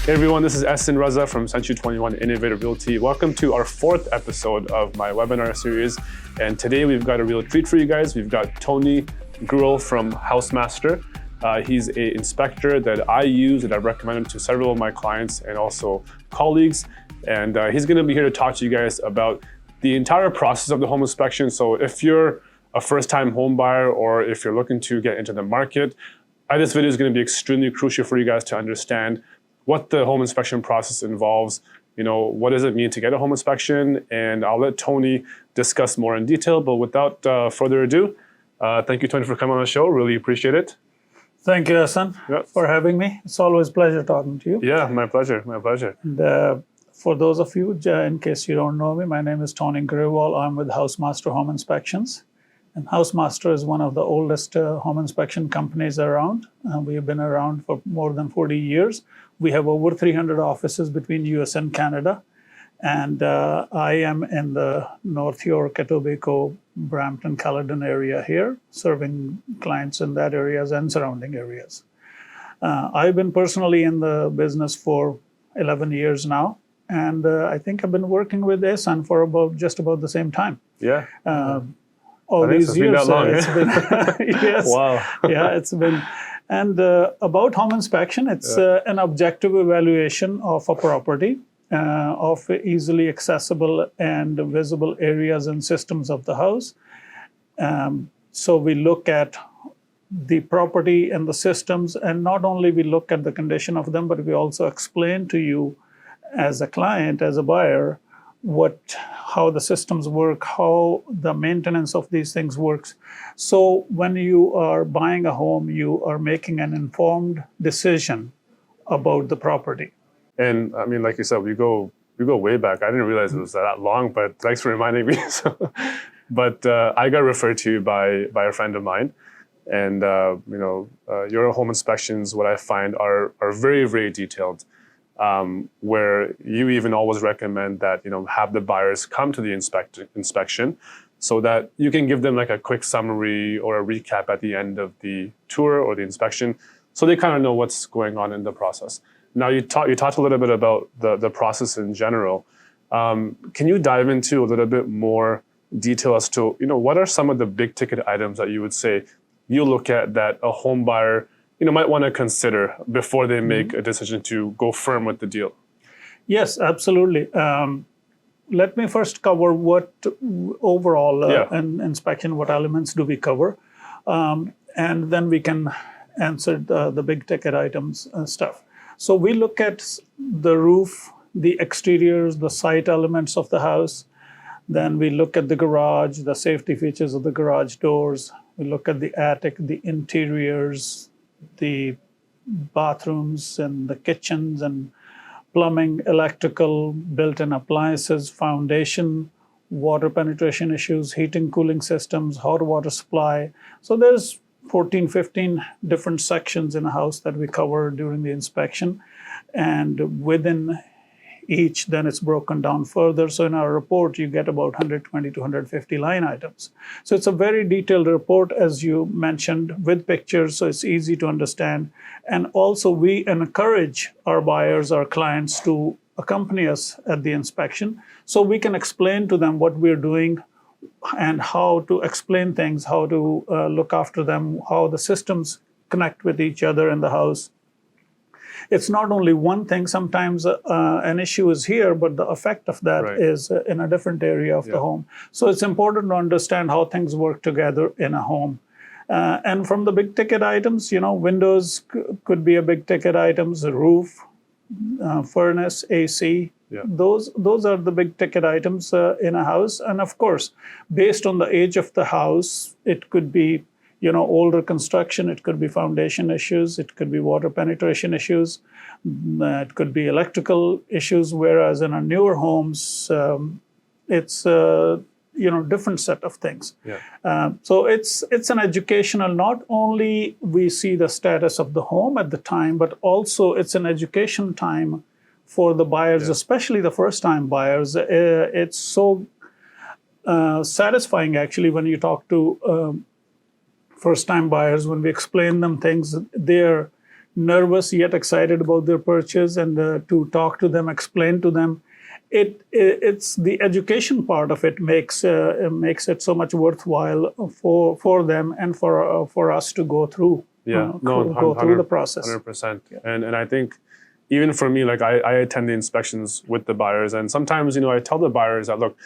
Hey everyone, this is Essen Raza from Century 21 Innovative Realty. Welcome to our fourth episode of my webinar series. And today we've got a real treat for you guys. We've got Tony Grewal from Housemaster. He's an inspector that I use and I've recommended to several of my clients and also colleagues. And he's going to be here to talk to you guys about the entire process of the home inspection. So if you're a first-time home buyer or if you're looking to get into the market, this video is going to be extremely crucial for you guys to understand what the home inspection process involves. You know, what does it mean to get a home inspection? And I'll let Tony discuss more in detail. But without further ado, thank you, Tony, for coming on the show. Really appreciate it. Thank you, Essen, for having me. It's always a pleasure talking to you. Yeah, my pleasure, my pleasure. And, for those of you, in case you don't know me, my name is Tony Grewal. I'm with Housemaster Home Inspections. And Housemaster is one of the oldest home inspection companies around. We have been around for more than 40 years. We have over 300 offices between US and Canada. And I am in the North York, Etobicoke, Brampton, Caledon area here, serving clients in that areas and surrounding areas. I've been personally in the business for 11 years now. And I think I've been working with Essen for just about the same time. Yeah. All these years. Been that long, it's been, yes. Wow. Yeah, it's been. And about home inspection, it's an objective evaluation of a property, of easily accessible and visible areas and systems of the house. So we look at the property and the systems, and not only we look at the condition of them, but we also explain to you as a client, as a buyer, how the systems work, how the maintenance of these things works. So when you are buying a home, you are making an informed decision about the property. And I mean, like you said, we go way back. I didn't realize it was that long, but thanks for reminding me. But I got referred to you by a friend of mine. And your home inspections, what I find are very, very detailed. Where you even always recommend that, have the buyers come to the inspection so that you can give them like a quick summary or a recap at the end of the tour or the inspection, so they kind of know what's going on in the process. Now, you talked a little bit about the process in general. Can you dive into a little bit more detail as to, what are some of the big ticket items that you would say you look at that a home buyer might want to consider before they make a decision to go firm with the deal? Yes, absolutely. Let me first cover what overall an inspection, what elements do we cover, and then we can answer the big ticket items and stuff. So we look at the roof, the exteriors, the site elements of the house. Then we look at the garage, the safety features of the garage doors. We look at the attic, the interiors, the bathrooms and the kitchens and plumbing, electrical, built-in appliances, foundation, water penetration issues, heating, cooling systems, hot water supply. So there's 14, 15 different sections in a house that we cover during the inspection. And within each, then it's broken down further. So in our report, you get about 120 to 150 line items. So it's a very detailed report, as you mentioned, with pictures, so it's easy to understand. And also we encourage our buyers, our clients to accompany us at the inspection, so we can explain to them what we're doing and how to explain things, how to look after them, how the systems connect with each other in the house. It's not only one thing. Sometimes an issue is here, but the effect of that is in a different area of the home. So it's important to understand how things work together in a home. And from the big ticket items, windows could be a big ticket items, the roof, furnace, AC. Yeah. Those are the big ticket items in a house. And of course, based on the age of the house, it could be older construction, it could be foundation issues, it could be water penetration issues, it could be electrical issues, whereas in our newer homes, it's different set of things. Yeah. So it's an educational, not only we see the status of the home at the time, but also it's an education time for the buyers, especially the first-time buyers. It's so satisfying, actually, when you talk to first-time buyers, when we explain them things, they're nervous yet excited about their purchase, and to talk to them, explain to them. It's the education part of it makes it so much worthwhile for them and for us to go through. Go through the process. 100%. Yeah. And I think even for me, like I attend the inspections with the buyers, and sometimes I tell the buyers that, look,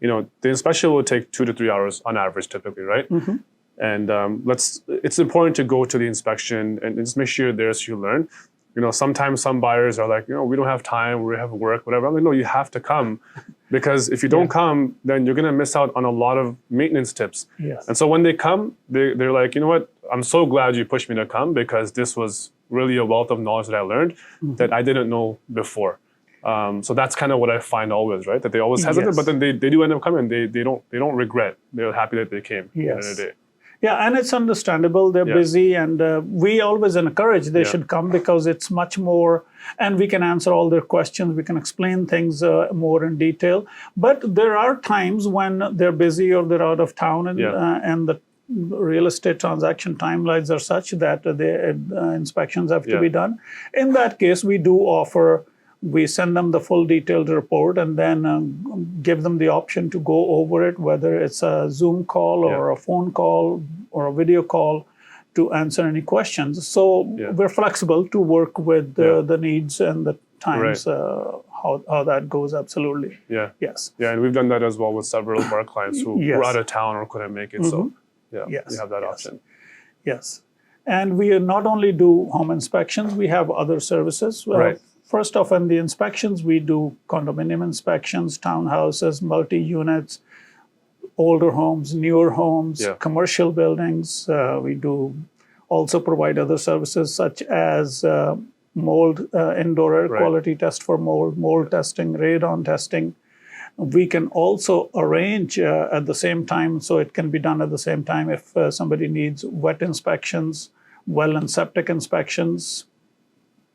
the inspection will take 2 to 3 hours on average, typically, right? Mm-hmm. And it's important to go to the inspection and just make sure you're there so you learn. Sometimes some buyers are like, we don't have time, we have work, whatever. I'm like, no, you have to come, because if you don't come, then you're going to miss out on a lot of maintenance tips. Yes. And so when they come, they're like, you know what, I'm so glad you pushed me to come, because this was really a wealth of knowledge that I learned that I didn't know before. So that's kind of what I find always, right? That they always hesitate, but then they do end up coming. They don't regret. They're happy that they came at the end of the day. Yeah, and it's understandable. They're busy, and we always encourage they should come, because it's much more, and we can answer all their questions. We can explain things more in detail. But there are times when they're busy or they're out of town, and the real estate transaction timelines are such that the inspections have to be done. In that case, we do offer. We send them the full detailed report, and then give them the option to go over it, whether it's a Zoom call or a phone call or a video call, to answer any questions. So we're flexible to work with the needs and the times, how that goes, absolutely. Yeah. Yes. Yeah, and we've done that as well with several of our clients who were out of town or couldn't make it. So we have that option. Yes. And we not only do home inspections, we have other services. First off, in the inspections, we do condominium inspections, townhouses, multi-units, older homes, newer homes, commercial buildings. We do also provide other services such as mold, indoor air quality test for mold testing, radon testing. We can also arrange at the same time, so it can be done at the same time if somebody needs wet inspections, well and septic inspections,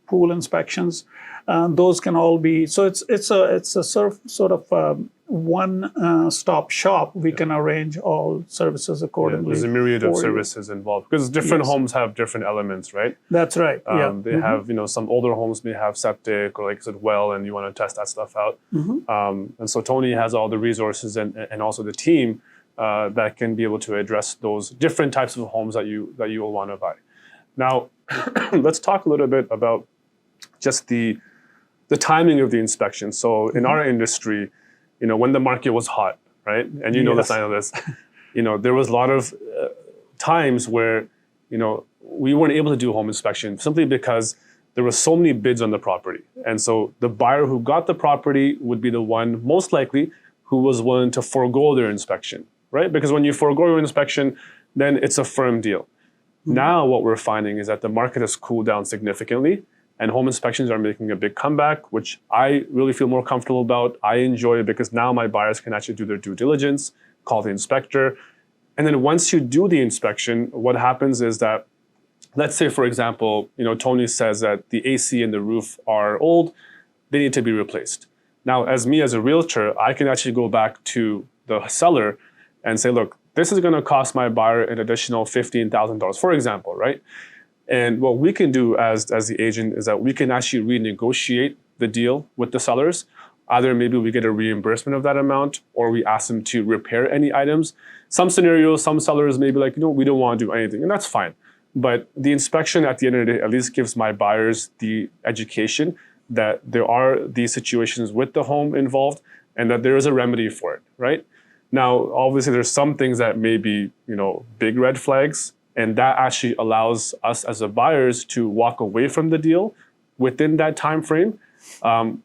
pool inspections. Those can all be, so it's a sort of one-stop shop. We can arrange all services accordingly. There's a myriad of services involved, because different homes have different elements, right? That's right. They have, some older homes may have septic or, like I said, well, and you want to test that stuff out. And so Tony has all the resources and also the team that can be able to address those different types of homes that you will want to buy. Now, let's talk a little bit about just the timing of the inspection. So in our industry, when the market was hot, right? And you know this, I know this. There was a lot of times where, we weren't able to do a home inspection simply because there were so many bids on the property. And so the buyer who got the property would be the one most likely who was willing to forego their inspection, right? Because when you forego your inspection, then it's a firm deal. Now what we're finding is that the market has cooled down significantly, and home inspections are making a big comeback, which I really feel more comfortable about. I enjoy it because now my buyers can actually do their due diligence, call the inspector. And then once you do the inspection, what happens is that, let's say, for example, Tony says that the AC and the roof are old, they need to be replaced. Now, as a realtor, I can actually go back to the seller and say, look, this is going to cost my buyer an additional $15,000, for example, right? And what we can do as the agent is that we can actually renegotiate the deal with the sellers. Either maybe we get a reimbursement of that amount, or we ask them to repair any items. Some scenarios, some sellers may be like, we don't want to do anything, and that's fine. But the inspection at the end of the day at least gives my buyers the education that there are these situations with the home involved and that there is a remedy for it, right? Now, obviously, there's some things that may be, big red flags, and that actually allows us as a buyers to walk away from the deal within that time frame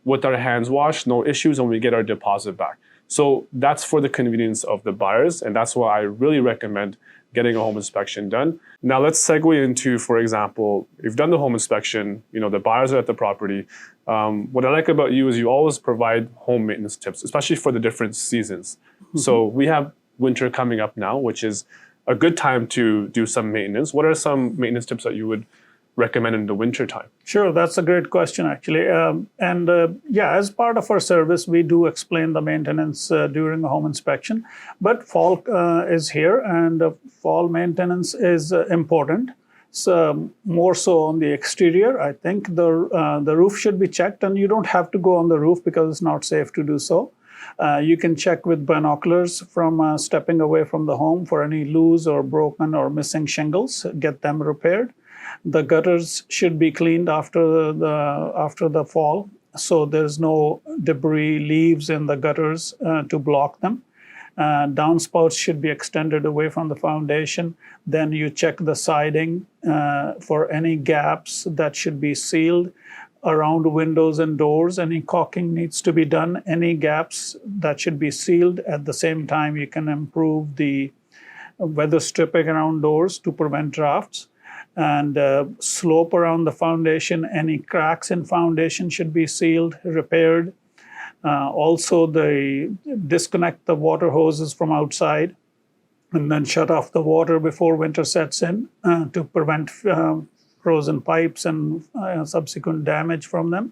with our hands washed, no issues, and we get our deposit back. So that's for the convenience of the buyers, and that's why I really recommend getting a home inspection done. Now let's segue into, for example, you've done the home inspection, the buyers are at the property. What I like about you is you always provide home maintenance tips, especially for the different seasons. So we have winter coming up now, which is a good time to do some maintenance. What are some maintenance tips that you would recommend in the winter time? Sure, that's a great question, actually. As part of our service, we do explain the maintenance during a home inspection. But fall is here, and fall maintenance is important. more so on the exterior. I think the roof should be checked, and you don't have to go on the roof because it's not safe to do so. You can check with binoculars from stepping away from the home for any loose or broken or missing shingles, get them repaired. The gutters should be cleaned after the fall, so there's no debris, leaves in the gutters to block them. Downspouts should be extended away from the foundation. Then you check the siding for any gaps that should be sealed around windows and doors. Any caulking needs to be done. Any gaps that should be sealed. At the same time, you can improve the weather stripping around doors to prevent drafts. And slope around the foundation. Any cracks in foundation should be sealed, repaired. Also, disconnect the water hoses from outside and then shut off the water before winter sets in to prevent frozen pipes and subsequent damage from them.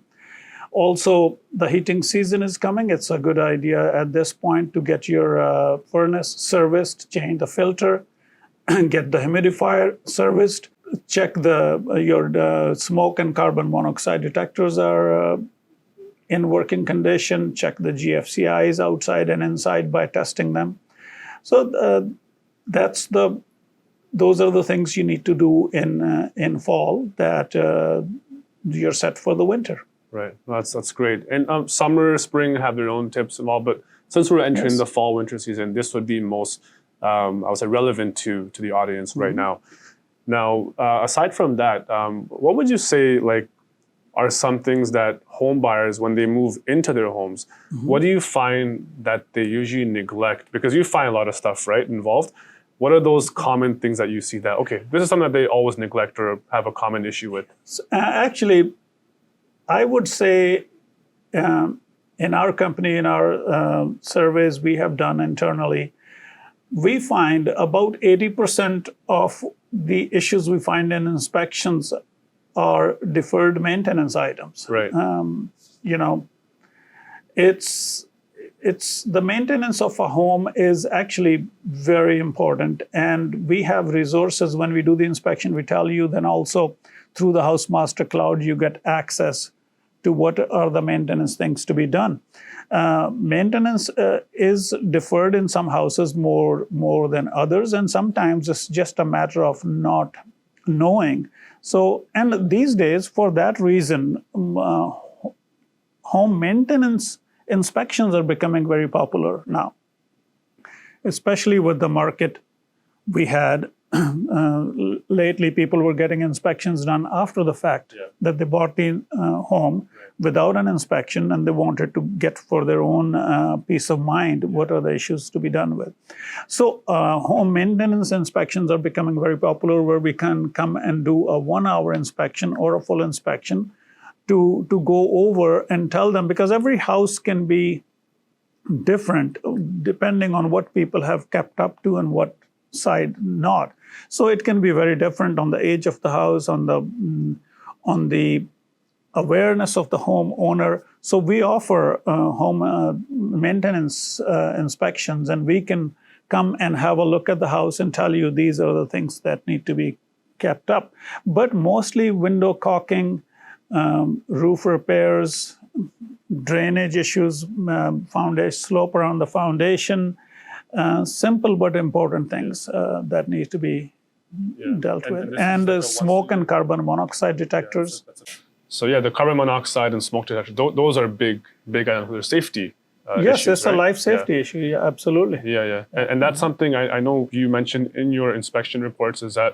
Also, the heating season is coming. It's a good idea at this point to get your furnace serviced, change the filter, get the humidifier serviced, check your smoke and carbon monoxide detectors are in working condition, check the GFCIs outside and inside by testing them. So those are the things you need to do in fall that you're set for the winter. Right, that's great. And summer, spring have their own tips and all, but since we're entering the fall winter season, this would be most I would say relevant to the audience right now. Now, aside from that, what would you say are some things that home buyers, when they move into their homes, what do you find that they usually neglect? Because you find a lot of stuff, right, involved. What are those common things that you see that, okay, this is something that they always neglect or have a common issue with? Actually, I would say in our company, in our surveys we have done internally, we find about 80% of the issues we find in inspections are deferred maintenance items. Right. It's the maintenance of a home is actually very important, and we have resources. When we do the inspection, we tell you. Then also through the House Master Cloud, you get access to what are the maintenance things to be done. Maintenance is deferred in some houses more than others, and sometimes it's just a matter of not knowing. So, and these days, for that reason, home maintenance inspections are becoming very popular now, especially with the market we had. Lately, people were getting inspections done after the fact that they bought the home without an inspection, and they wanted to get for their own peace of mind what are the issues to be done with. So home maintenance inspections are becoming very popular, where we can come and do a 1-hour inspection or a full inspection to go over and tell them, because every house can be different depending on what people have kept up to and what side not. So it can be very different on the age of the house, on the awareness of the homeowner. So we offer home maintenance inspections, and we can come and have a look at the house and tell you these are the things that need to be kept up. But mostly window caulking, roof repairs, drainage issues, foundation slope around the foundation, simple but important things that need to be dealt with. And smoke and carbon monoxide detectors. So the carbon monoxide and smoke detectors, those are big items for safety yes, issues, it's a life safety issue, absolutely. And that's something I know you mentioned in your inspection reports, is that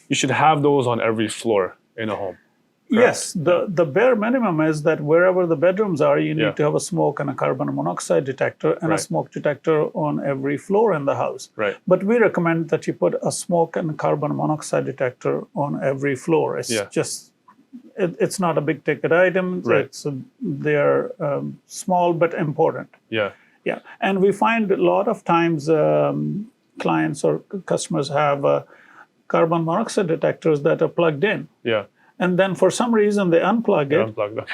you should have those on every floor in a home. Correct? Yes, the bare minimum is that wherever the bedrooms are, you need to have a smoke and a carbon monoxide detector and a smoke detector on every floor in the house. Right. But we recommend that you put a smoke and carbon monoxide detector on every floor. It's just, it's not a big ticket item. Right. They're small but important. Yeah. And we find a lot of times clients or customers have carbon monoxide detectors that are plugged in. Yeah. And then for some reason they unplug it. Okay.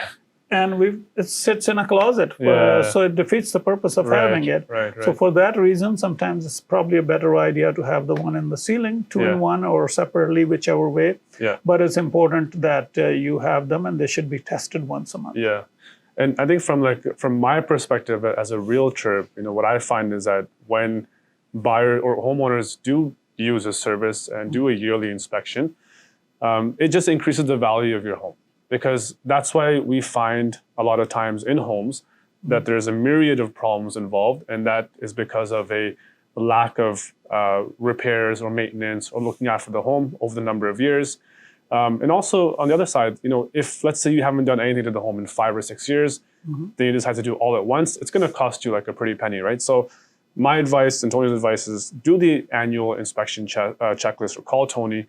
and it sits in a closet, so it defeats the purpose of having it. Right. So for that reason, sometimes it's probably a better idea to have the one in the ceiling, two in one, or separately, whichever way. Yeah. But it's important that you have them, and they should be tested once a month. Yeah. And I think from my perspective as a realtor, what I find is that when buyers or homeowners do use a service and do a yearly inspection, it just increases the value of your home. Because that's why we find a lot of times in homes that there's a myriad of problems involved, and that is because of a lack of repairs or maintenance or looking after the home over the number of years. And also on the other side, if let's say you haven't done anything to the home in 5 or 6 years, then you decide to do it all at once, it's going to cost you like a pretty penny, right? So my advice and Tony's advice is do the annual inspection checklist, or call Tony,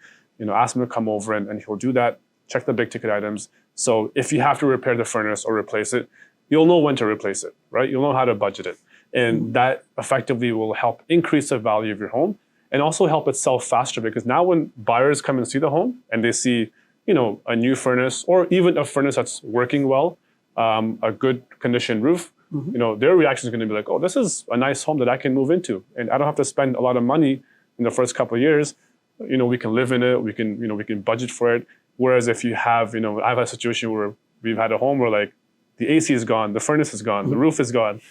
ask him to come over and he'll do that. Check the big ticket items. So if you have to repair the furnace or replace it, you'll know when to replace it, right? You'll know how to budget it. And that effectively will help increase the value of your home and also help it sell faster, because now when buyers come and see the home and they see, a new furnace or even a furnace that's working well, a good conditioned roof, their reaction is going to be like, oh, this is a nice home that I can move into. And I don't have to spend a lot of money in the first couple of years. We can live in it. We can budget for it. Whereas if you have, I've had a situation where we've had a home where like the AC is gone, the furnace is gone, the roof is gone,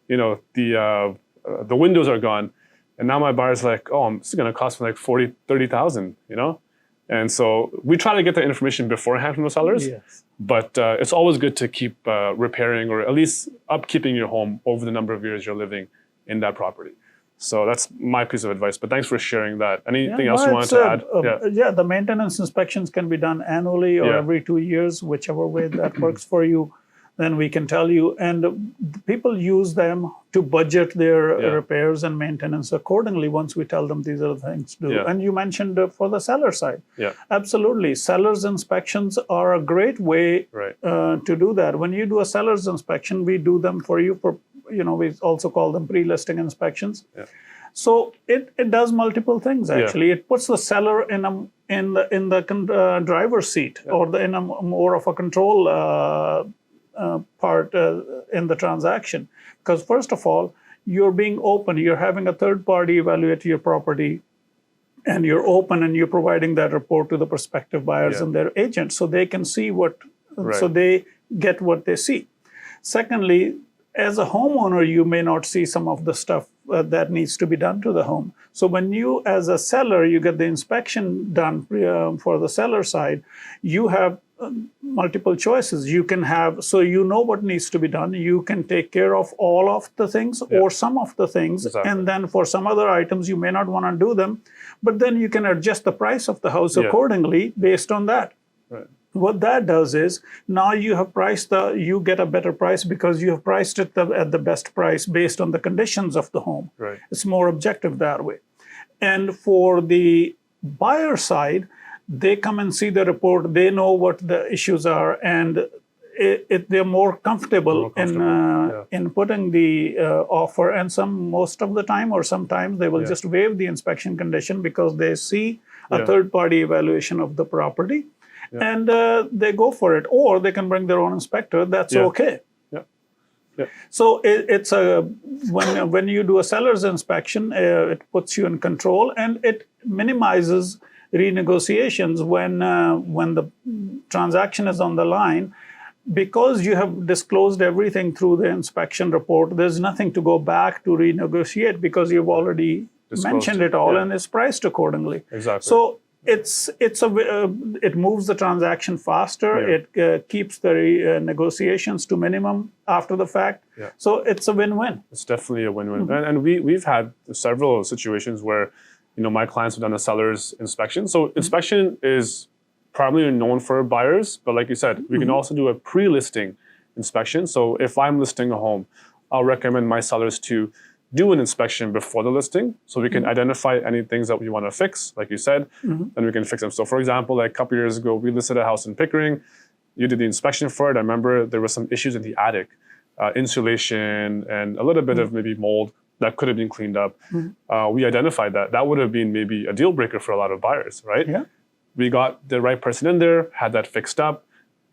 the windows are gone. And now my buyer's like, oh, this is going to cost me like 40, 30,000, And so we try to get the information beforehand from the sellers. Yes. But it's always good to keep repairing or at least upkeeping your home over the number of years you're living in that property. So that's my piece of advice. But thanks for sharing that. Anything else you wanted to add? The maintenance inspections can be done annually or every 2 years, whichever way that works for you. Then we can tell you. And people use them to budget their repairs and maintenance accordingly once we tell them these are the things to do. Yeah. And you mentioned for the seller side. Yeah. Absolutely. Sellers inspections are a great way to do that. When you do a seller's inspection, we do them for you for, we also call them pre-listing inspections. Yeah. So it does multiple things, actually. It puts the seller in the driver's seat or in a more of a control part in the transaction. Because first of all, you're being open. You're having a third party evaluate your property, and you're open and you're providing that report to the prospective buyers and their agents so they can see so they get what they see. Secondly, as a homeowner, you may not see some of the stuff that needs to be done to the home. So when you, as a seller, you get the inspection done for the seller side, you have multiple choices. You can have, so you know what needs to be done. You can take care of all of the things or some of the things. Exactly. And then for some other items, you may not want to do them, but then you can adjust the price of the house accordingly based on that. Right. What that does is now you have you get a better price because you have priced it at the best price based on the conditions of the home. Right. It's more objective that way. And for the buyer side, they come and see the report. They know what the issues are, and they're more comfortable in putting the offer. And most of the time, or sometimes, they will just waive the inspection condition because they see a third-party evaluation of the property. Yeah. And they go for it, or they can bring their own inspector. That's okay. Yeah. Yeah. So it's when you do a seller's inspection, it puts you in control, and it minimizes renegotiations when the transaction is on the line. Because you have disclosed everything through the inspection report, there's nothing to go back to renegotiate because you've already mentioned it all and it's priced accordingly. Exactly. So it moves the transaction faster. Yeah. It keeps the negotiations to minimum after the fact. Yeah. So it's a win-win. It's definitely a win-win. Mm-hmm. And we've had several situations where, my clients have done a seller's inspection. So inspection is probably known for buyers, but like you said, we can also do a pre-listing inspection. So if I'm listing a home, I'll recommend my sellers to do an inspection before the listing so we can identify any things that we want to fix, like you said, and we can fix them. So for example, like a couple years ago, we listed a house in Pickering. You did the inspection for it. I remember there were some issues in the attic, insulation and a little bit of maybe mold that could have been cleaned up. We identified that. That would have been maybe a deal breaker for a lot of buyers, right? Yeah. We got the right person in there, had that fixed up.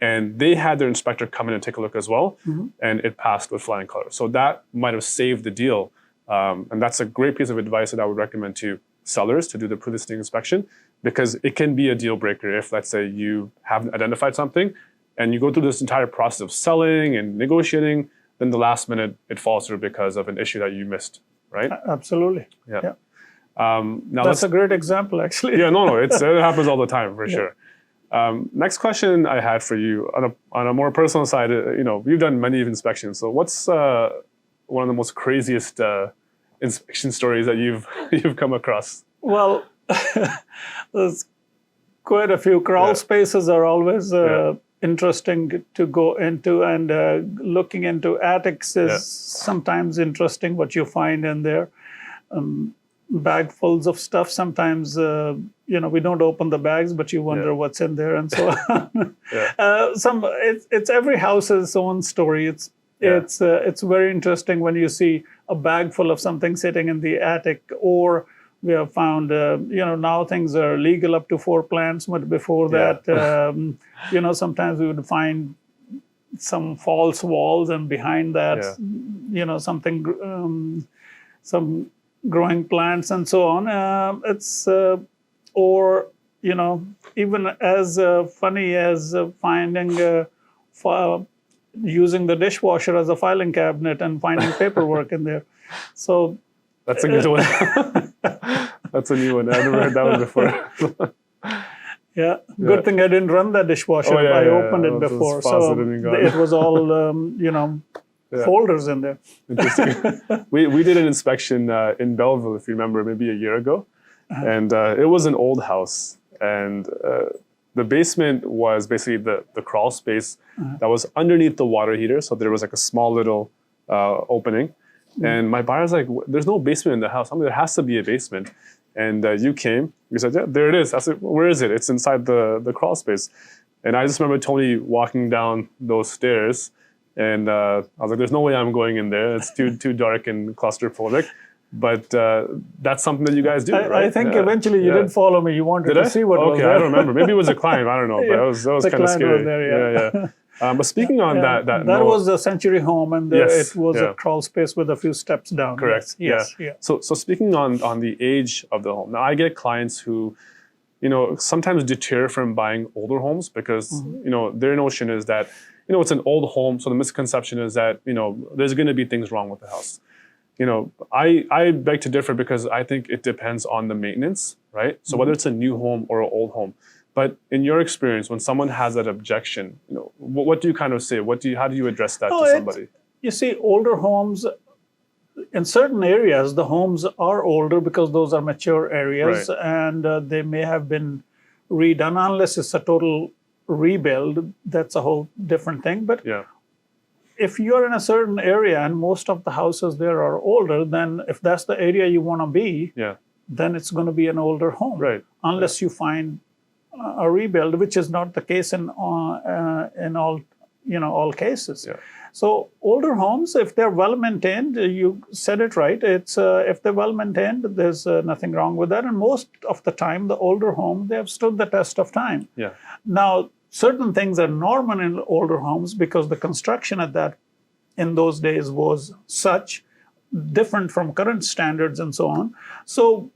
and they had their inspector come in and take a look as well, and it passed with flying colors. So that might have saved the deal, and that's a great piece of advice that I would recommend to sellers to do the pre-listing inspection, because it can be a deal breaker if, let's say, you haven't identified something, and you go through this entire process of selling and negotiating, then the last minute it falls through because of an issue that you missed, right? Absolutely. Yeah. Now that's a great example, actually. Yeah, no, it happens all the time for sure. Next question I had for you on a more personal side, you've done many inspections. So what's one of the most craziest inspection stories that you've come across? Well, there's quite a few. Crawl spaces are always interesting to go into, and looking into attics is sometimes interesting what you find in there. Bagfuls of stuff. Sometimes, we don't open the bags, but you wonder what's in there and so on. It's every house has its own story. It's very interesting when you see a bag full of something sitting in the attic, or we have found, now things are legal up to 4 plants, but before that, sometimes we would find some false walls, and behind that, some growing plants and so on. Even as funny as finding using the dishwasher as a filing cabinet and finding paperwork in there. So that's a good one. That's a new one. I've never heard that one before. Good thing I didn't run that dishwasher. I opened it before, so it was all folders in there. Interesting. We did an inspection in Belleville, if you remember, maybe a year ago, and it was an old house, and the basement was basically the crawl space that was underneath the water heater. So there was like a small little opening, and my buyer's like, "There's no basement in the house. I mean, there has to be a basement." And you came, you said, "Yeah, there it is." I said, "Where is it?" "It's inside the crawl space." And I just remember Tony walking down those stairs, and I was like, "There's no way I'm going in there. It's too dark and claustrophobic." But that's something that you guys do, right? I think eventually you did follow me. You wanted to see what was there. Okay, I don't remember. Maybe it was a client. I don't know. But that was kind of scary. Was there, but speaking on that was a Century home, and it was a crawl space with a few steps down. Correct. Yes. So speaking on the age of the home, now I get clients who, sometimes deter from buying older homes because their notion is that it's an old home, so the misconception is that there's going to be things wrong with the house. I beg to differ because I think it depends on the maintenance, right? So whether it's a new home or an old home. But in your experience, when someone has that objection, what do you kind of say? How do you address that to somebody? You see, older homes, in certain areas, the homes are older because those are mature areas, and they may have been redone, unless it's a total rebuild. That's a whole different thing. But if you're in a certain area and most of the houses there are older, then if that's the area you want to be, then it's going to be an older home, unless you find a rebuild, which is not the case in all cases. So older homes, if they're well maintained, you said it right. It's if they're well maintained, there's nothing wrong with that. And most of the time, the older home, they have stood the test of time. Now, certain things are normal in older homes because the construction in those days was such, different from current standards and so on. So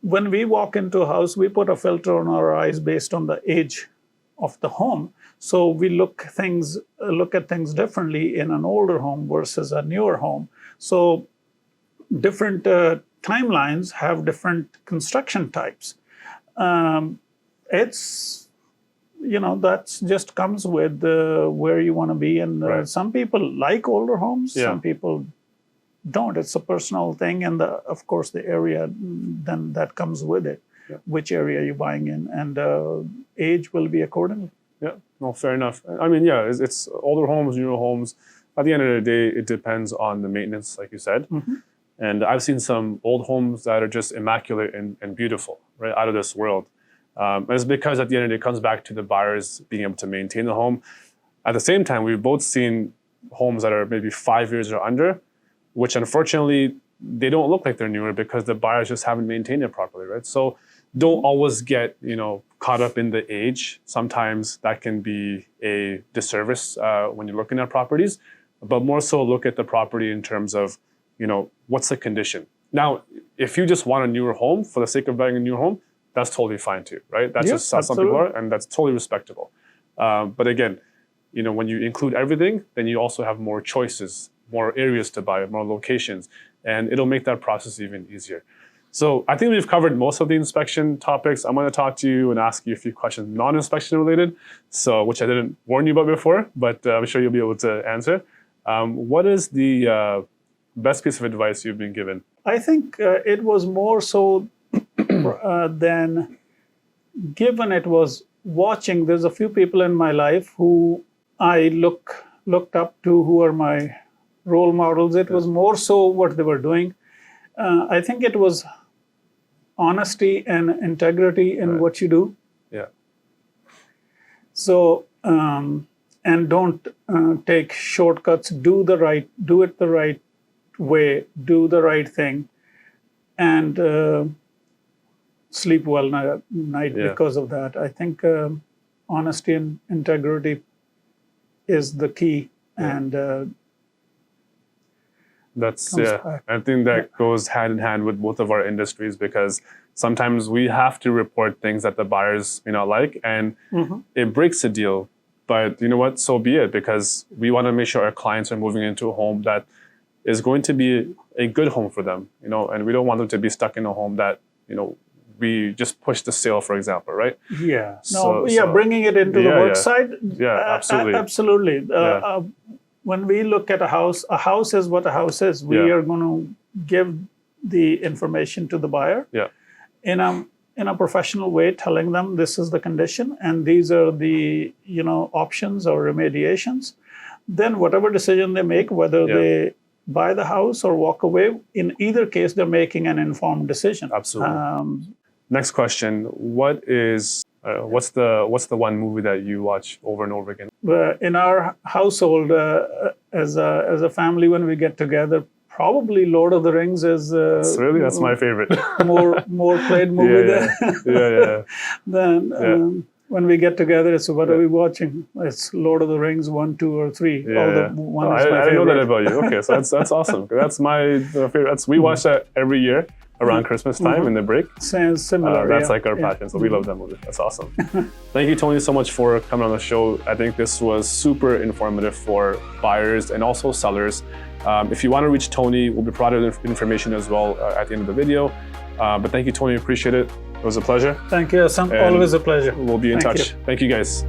when we walk into a house, we put a filter on our eyes based on the age of the home. So we look at things differently in an older home versus a newer home. So different timelines have different construction types. That just comes with where you want to be. And some people like older homes, some people don't. It's a personal thing. And of course, the area, then that comes with it, which area you're buying in. And age will be accordingly. Yeah, no, fair enough. I mean, it's older homes, newer homes. At the end of the day, it depends on the maintenance, like you said. And I've seen some old homes that are just immaculate and beautiful, right, out of this world. And it's because at the end of the day, it comes back to the buyers being able to maintain the home. At the same time, we've both seen homes that are maybe 5 years or under, which unfortunately, they don't look like they're newer because the buyers just haven't maintained it properly, right? So don't always get, caught up in the age. Sometimes that can be a disservice when you're looking at properties, but more so look at the property in terms of, what's the condition. Now, if you just want a newer home for the sake of buying a new home, that's totally fine too, right? That's just how some people are, and that's totally respectable. But again, when you include everything, then you also have more choices, more areas to buy, more locations, and it'll make that process even easier. So I think we've covered most of the inspection topics. I'm going to talk to you and ask you a few questions non-inspection related, which I didn't warn you about before, but I'm sure you'll be able to answer. What is the best piece of advice you've been given? I think it was more so than given. It was watching. There's a few people in my life who I looked up to, who are my role models. It was more so what they were doing. I think it was honesty and integrity in what you do. Yeah. So, and don't take shortcuts. Do it the right way. Do the right thing, and sleep well night because of that. I think honesty and integrity is the key, and that's I think that goes hand in hand with both of our industries, because sometimes we have to report things that the buyers like, and it breaks the deal. But you know what? So be it, because we want to make sure our clients are moving into a home that is going to be a good home for them, and we don't want them to be stuck in a home that we just push the sale, for example, right? Yeah. Bringing it into the work side. Yeah, absolutely. Absolutely. When we look at a house is what a house is. We are going to give the information to the buyer in a professional way, telling them this is the condition and these are the options or remediations. Then whatever decision they make, whether they buy the house or walk away, in either case they're making an informed decision. Absolutely. Next question: what's the one movie that you watch over and over again? In our household, as a family, when we get together, probably Lord of the Rings is that's my favorite. more played movie than when we get together. It's what are we watching? It's Lord of the Rings 1, 2, or 3. I didn't know that about you. Okay, so that's awesome. That's my favorite. We watch that every year around Christmas time in the break. Similar. That's like our passion. So we love that movie. That's awesome. Thank you, Tony, so much for coming on the show. I think this was super informative for buyers and also sellers. If you want to reach Tony, we'll be providing information as well at the end of the video. But thank you, Tony. Appreciate it. It was a pleasure. Thank you, Sam. Always a pleasure. We'll be in touch. Thank you, guys.